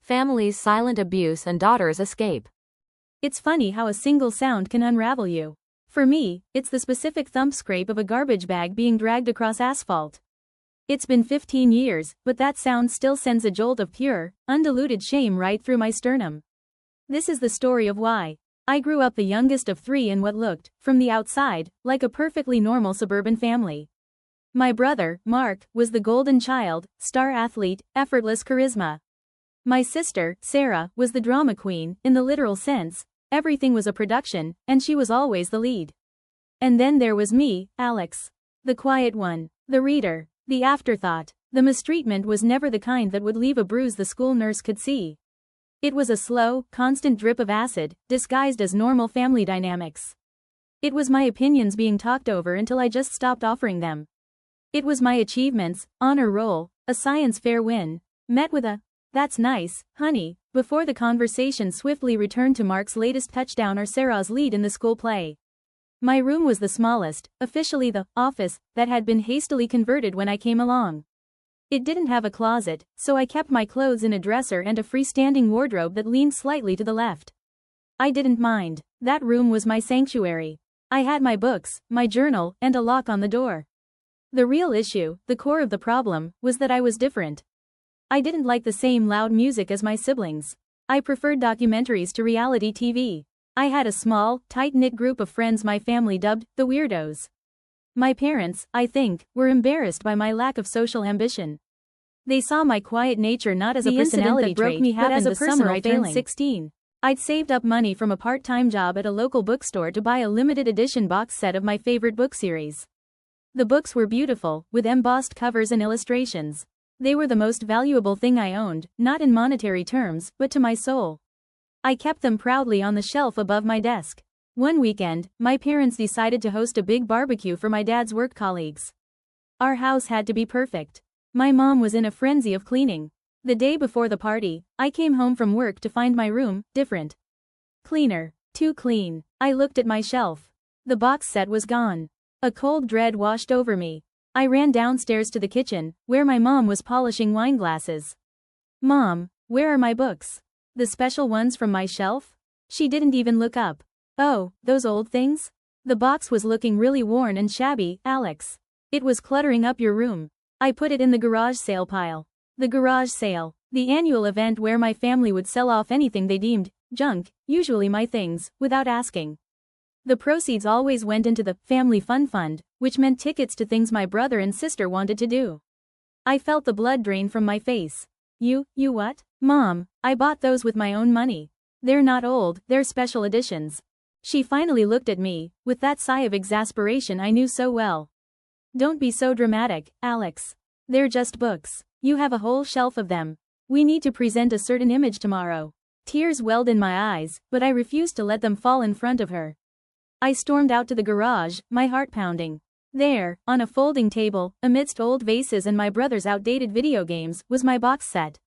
Family's silent abuse and daughter's escape. It's funny how a single sound can unravel you. For me, it's the specific thump scrape of a garbage bag being dragged across asphalt. It's been 15 years, but that sound still sends a jolt of pure, undiluted shame right through my sternum. This is the story of why I grew up the youngest of three in what looked, from the outside, like a perfectly normal suburban family. My brother, Mark, was the golden child, star athlete, effortless charisma. My sister, Sarah, was the drama queen, in the literal sense. Everything was a production, and she was always the lead. And then there was me, Alex. The quiet one. The reader. The afterthought. The mistreatment was never the kind that would leave a bruise the school nurse could see. It was a slow, constant drip of acid, disguised as normal family dynamics. It was my opinions being talked over until I just stopped offering them. It was my achievements, honor roll, a science fair win, met with a, "That's nice, honey," before the conversation swiftly returned to Mark's latest touchdown or Sarah's lead in the school play. My room was the smallest, officially the office, that had been hastily converted when I came along. It didn't have a closet, so I kept my clothes in a dresser and a freestanding wardrobe that leaned slightly to the left. I didn't mind. That room was my sanctuary. I had my books, my journal, and a lock on the door. The real issue, the core of the problem, was that I was different. I didn't like the same loud music as my siblings. I preferred documentaries to reality TV. I had a small, tight-knit group of friends my family dubbed the weirdos. My parents, I think, were embarrassed by my lack of social ambition. They saw my quiet nature not as a personality trait, but as a summer I turned 16. I'd saved up money from a part-time job at a local bookstore to buy a limited edition box set of my favorite book series. The books were beautiful, with embossed covers and illustrations. They were the most valuable thing I owned, not in monetary terms, but to my soul. I kept them proudly on the shelf above my desk. One weekend, my parents decided to host a big barbecue for my dad's work colleagues. Our house had to be perfect. My mom was in a frenzy of cleaning. The day before the party, I came home from work to find my room different. Cleaner. Too clean. I looked at my shelf. The box set was gone. A cold dread washed over me. I ran downstairs to the kitchen, where my mom was polishing wine glasses. "Mom, where are my books? The special ones from my shelf?" She didn't even look up. "Oh, those old things?" The box was looking really worn and shabby, Alex. "It was cluttering up your room. I put it in the garage sale pile." The garage sale. The annual event where my family would sell off anything they deemed junk, usually my things, without asking. The proceeds always went into the family fun fund, which meant tickets to things my brother and sister wanted to do. I felt the blood drain from my face. You what? Mom, I bought those with my own money. They're not old, they're special editions." She finally looked at me, with that sigh of exasperation I knew so well. "Don't be so dramatic, Alex. They're just books. You have a whole shelf of them. We need to present a certain image tomorrow." Tears welled in my eyes, but I refused to let them fall in front of her. I stormed out to the garage, my heart pounding. There, on a folding table, amidst old vases and my brother's outdated video games, was my box set.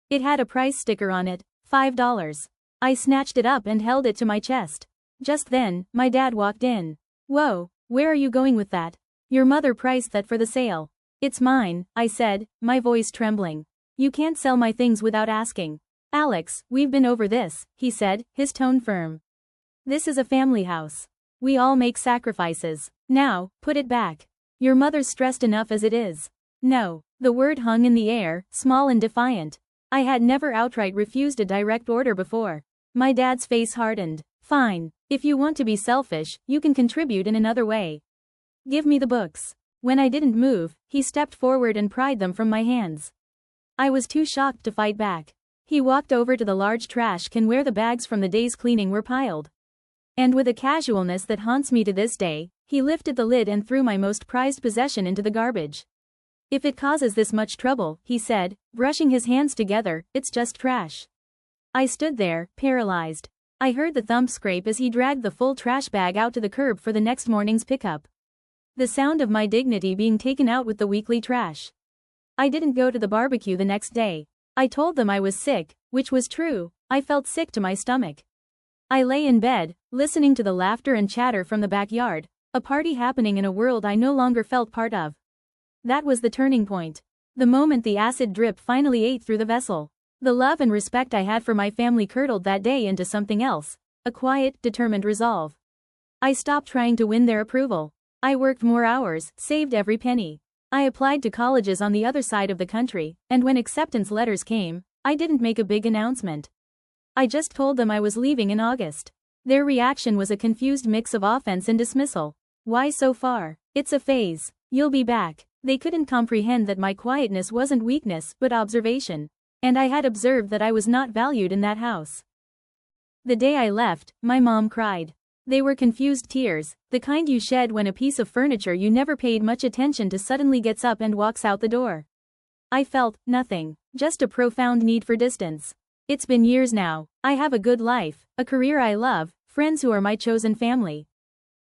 It had a price sticker on it, $5. I snatched it up and held it to my chest. Just then, my dad walked in. "Whoa, where are you going with that? Your mother priced that for the sale." "It's mine," I said, my voice trembling. "You can't sell my things without asking." "Alex, we've been over this," he said, his tone firm. "This is a family house. We all make sacrifices. Now, put it back. Your mother's stressed enough as it is." "No." The word hung in the air, small and defiant. I had never outright refused a direct order before. My dad's face hardened. "Fine. If you want to be selfish, you can contribute in another way. Give me the books." When I didn't move, he stepped forward and pried them from my hands. I was too shocked to fight back. He walked over to the large trash can where the bags from the day's cleaning were piled. And with a casualness that haunts me to this day, he lifted the lid and threw my most prized possession into the garbage. "If it causes this much trouble," he said, brushing his hands together, "it's just trash." I stood there, paralyzed. I heard the thump scrape as he dragged the full trash bag out to the curb for the next morning's pickup. The sound of my dignity being taken out with the weekly trash. I didn't go to the barbecue the next day. I told them I was sick, which was true. I felt sick to my stomach. I lay in bed, listening to the laughter and chatter from the backyard, a party happening in a world I no longer felt part of. That was the turning point. The moment the acid drip finally ate through the vessel. The love and respect I had for my family curdled that day into something else, a quiet, determined resolve. I stopped trying to win their approval. I worked more hours, saved every penny. I applied to colleges on the other side of the country, and when acceptance letters came, I didn't make a big announcement. I just told them I was leaving in August. Their reaction was a confused mix of offense and dismissal. Why so far? It's a phase. You'll be back. They couldn't comprehend that my quietness wasn't weakness but observation. And I had observed that I was not valued in that house. The day I left, my mom cried. They were confused tears, the kind you shed when a piece of furniture you never paid much attention to suddenly gets up and walks out the door. I felt nothing, just a profound need for distance. It's been years now. I have a good life, a career I love, friends who are my chosen family.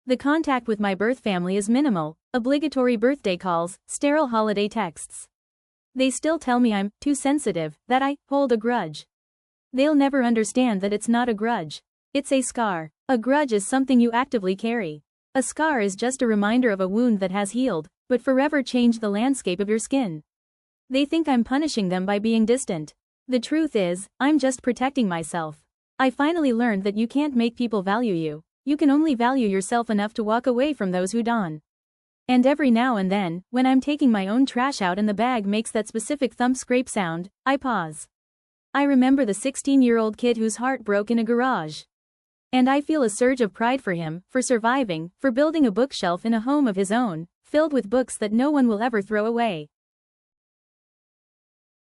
The contact with my birth family is minimal, obligatory birthday calls, sterile holiday texts. They still tell me I'm too sensitive, that I hold a grudge. They'll never understand that it's not a grudge. It's a scar. A grudge is something you actively carry. A scar is just a reminder of a wound that has healed, but forever changed the landscape of your skin. They think I'm punishing them by being distant. The truth is, I'm just protecting myself. I finally learned that you can't make people value you. You can only value yourself enough to walk away from those who don't. And every now and then, when I'm taking my own trash out and the bag makes that specific thumb scrape sound, I pause. I remember the 16-year-old kid whose heart broke in a garage. And I feel a surge of pride for him, for surviving, for building a bookshelf in a home of his own, filled with books that no one will ever throw away.